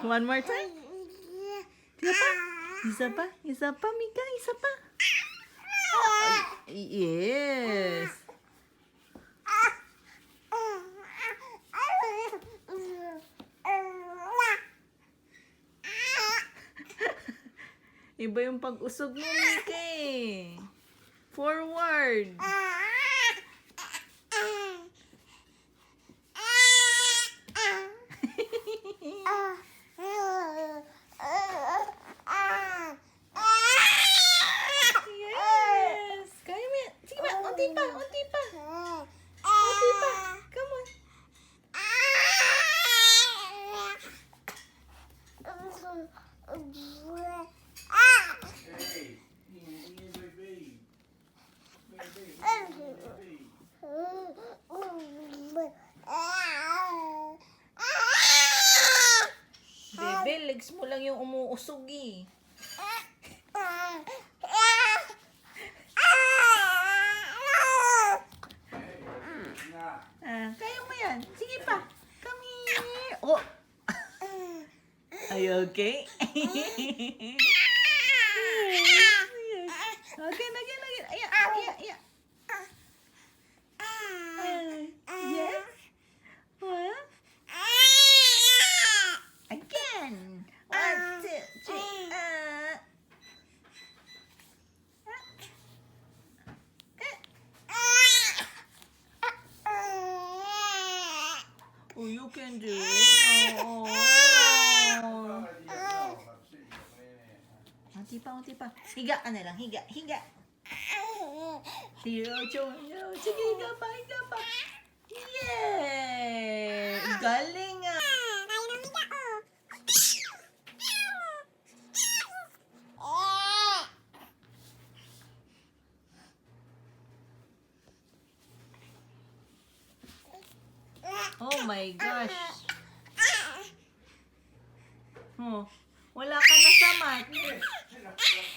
One more time. Isa pa. Isa pa. Isa pa, Mika. Isa pa. Yes. Iba yung pag-usog mo, Mika eh. Forward. Yes! Kaya mo yan. Sige ba, unti pa, unti pa. Unti pa. Come on. Bebe, legs mo lang yung umuusog eh. Kaya mo yan. Sige pa. Come here. Oh. Are you okay? Again, again, again. Ayan, ayan, ayan. Yes? What? Again. 1, 2, 3. Oh, you can do it. Oh. Unti pa, unti pa. Higa ka na lang. Higa, higa. Sige, higa pa, higa pa. Yay! Galing ah. Oh my gosh. Oh, wala ka na sa mat.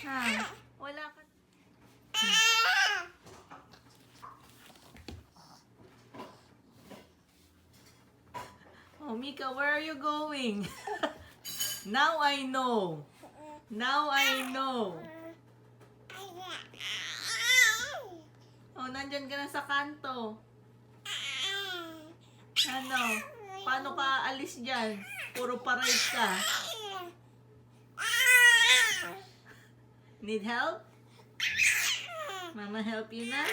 Ha? Wala ka. Oh, Mika, where are you going? Now I know. Now I know. Oh, nandyan ka na sa kanto. Ano? Paano ka alis dyan? Puro parade ka. Need help? Mama help you na?